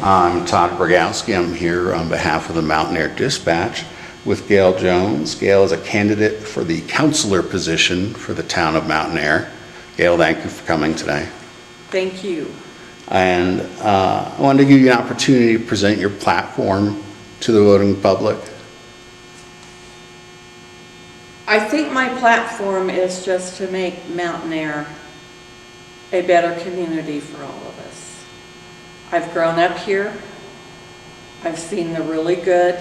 I'm Todd Bragowski. I'm here on behalf of the Mountainair Dispatch with Gayle Jones. Gayle is a candidate for the counselor position for the town of Mountainair. Gayle, thank you for coming today. Thank you. And I wanted to give you an opportunity to present your platform to the voting public. I think my platform is just to make Mountainair a better community for all of us. I've grown up here. I've seen the really good.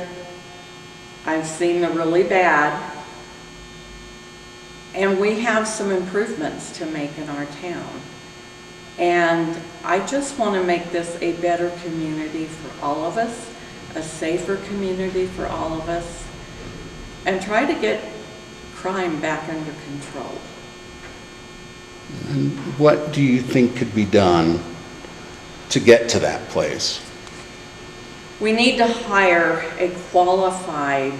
I've seen the really bad. And we have some improvements to make in our town. And I just want to make this a better community for all of us, a safer community for all of us, and try to get crime back under control. And what do you think could be done to get to that place? We need to hire a qualified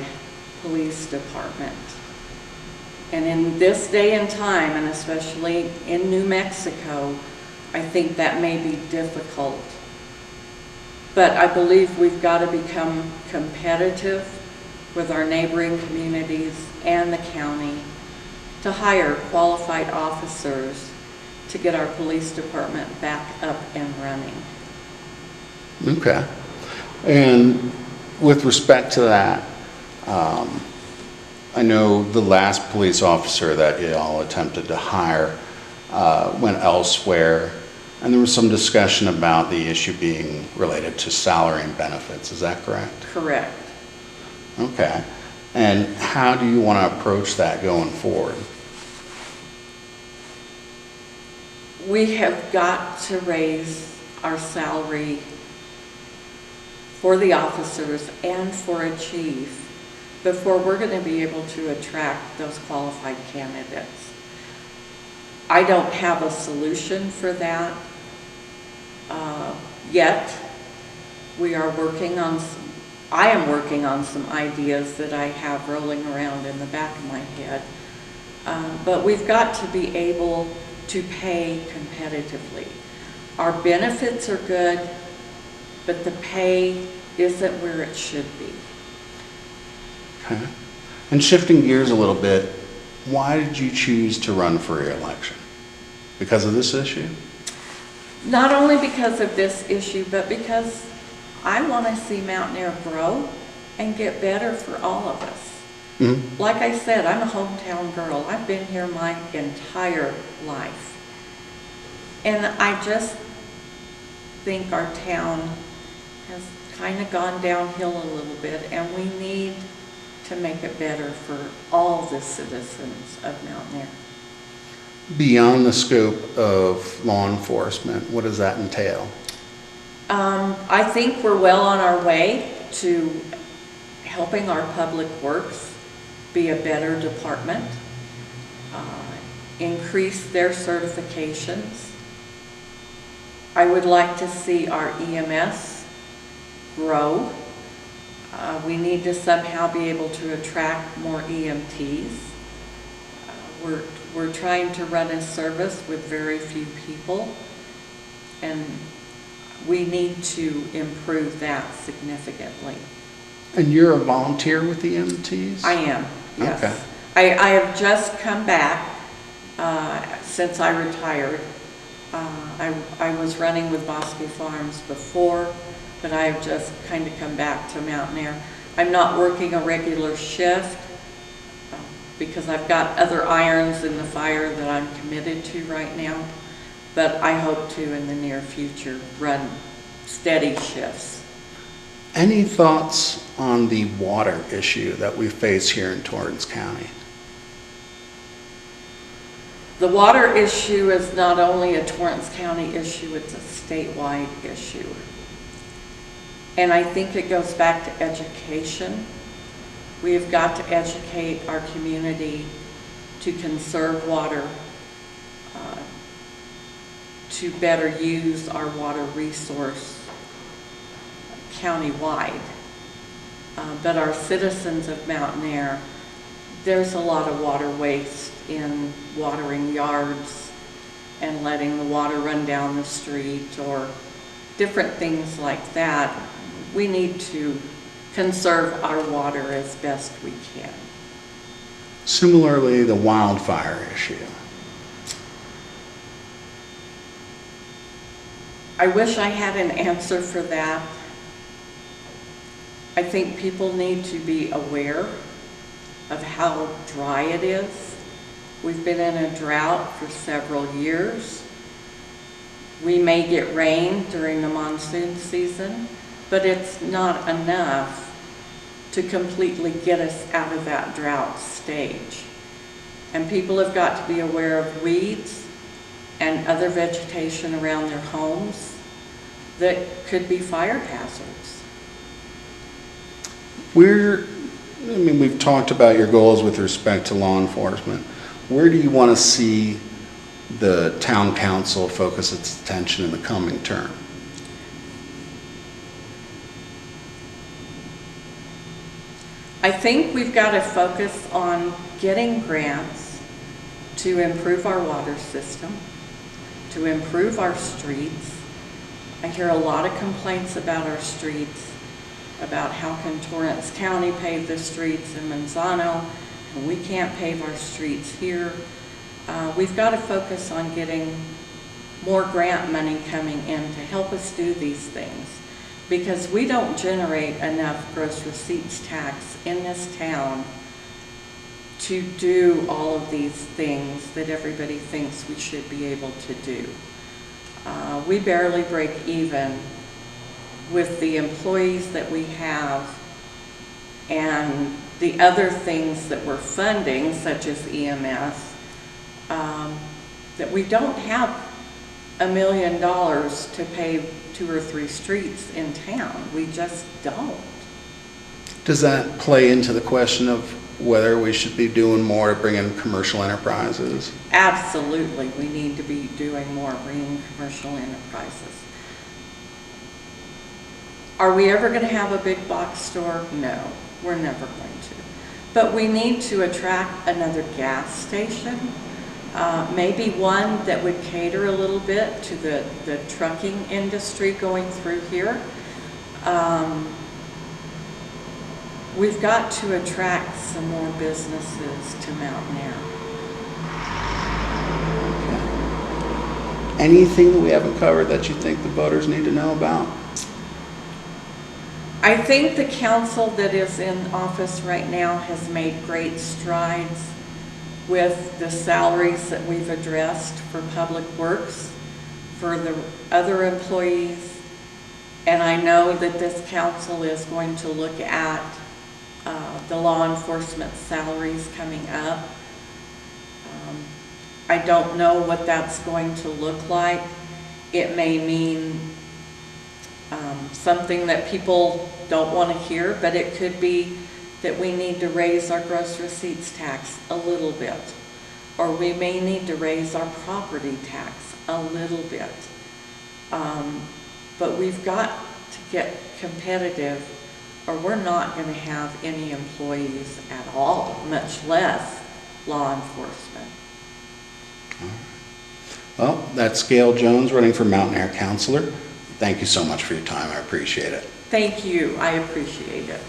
police department. And in this day and time, and especially in New Mexico, I think that may be difficult. But I believe we've got to become competitive with our neighboring communities and the county to hire qualified officers to get our police department back up and running. Okay. And with respect to that, I know the last police officer that you all attempted to hire went elsewhere, and there was some discussion about the issue being related to salary and benefits. Is that correct? Correct. Okay. And how do you want to approach that going forward? We have got to raise our salary for the officers and for a chief before we're going to be able to attract those qualified candidates. I don't have a solution for that yet. We are working on I am working on some ideas that I have rolling around in the back of my head. But we've got to be able to pay competitively. Our benefits are good, but the pay isn't where it should be. Okay. And shifting gears a little bit, why did you choose to run for re-election? Because of this issue? Not only because of this issue, but because I want to see Mountainair grow and get better for all of us. Mm-hmm. Like I said, I'm a hometown girl. I've been here my entire life. And I just think our town has kind of gone downhill a little bit, and we need to make it better for all the citizens of Mountainair. Beyond the scope of law enforcement, what does that entail? I think we're well on our way to helping our public works be a better department, increase their certifications. I would like to see our EMS grow. We need to somehow be able to attract more EMTs. We're trying to run a service with very few people, and we need to improve that significantly. And you're a volunteer with the EMTs? I am, yes. Okay. I have just come back since I retired. I was running with Bosque Farms before, but I have just kind of come back to Mountainair. I'm not working a regular shift because I've got other irons in the fire that I'm committed to right now, but I hope to in the near future run steady shifts. Any thoughts on the water issue that we face here in Torrance County? The water issue is not only a Torrance County issue, it's a statewide issue. And I think it goes back to education. We have got to educate our community to conserve water, to better use our water resource countywide. But our citizens of Mountainair, there's a lot of water waste in watering yards and letting the water run down the street or different things like that. We need to conserve our water as best we can. Similarly, the wildfire issue. I wish I had an answer for that. I think people need to be aware of how dry it is. We've been in a drought for several years. We may get rain during the monsoon season, but it's not enough to completely get us out of that drought stage. And people have got to be aware of weeds and other vegetation around their homes that could be fire hazards. We've talked about your goals with respect to law enforcement. Where do you want to see the town council focus its attention in the coming term? I think we've got to focus on getting grants to improve our water system, to improve our streets. I hear a lot of complaints about our streets, about how can Torrance County pave the streets in Manzano, and we can't pave our streets here. We've got to focus on getting more grant money coming in to help us do these things, because we don't generate enough gross receipts tax in this town to do all of these things that everybody thinks we should be able to do. We barely break even with the employees that we have and the other things that we're funding, such as EMS, that we don't have $1 million to pave 2 or 3 streets in town. We just don't. Does that play into the question of whether we should be doing more to bring in commercial enterprises? Absolutely, we need to be doing more, bringing commercial enterprises. Are we ever going to have a big box store? No, we're never going to. But we need to attract another gas station, maybe one that would cater a little bit to the trucking industry going through here. We've got to attract some more businesses to Mountainair. Okay. Anything that we haven't covered that you think the voters need to know about? I think the council that is in office right now has made great strides with the salaries that we've addressed for public works, for the other employees. And I know that this council is going to look at the law enforcement salaries coming up. I don't know what that's going to look like. It may mean something that people don't want to hear, but it could be that we need to raise our gross receipts tax a little bit, or we may need to raise our property tax a little bit. But we've got to get competitive, or we're not going to have any employees at all, much less law enforcement. Well, that's Gayle Jones running for Mountainair Councilor. Thank you so much for your time. I appreciate it. Thank you. I appreciate it.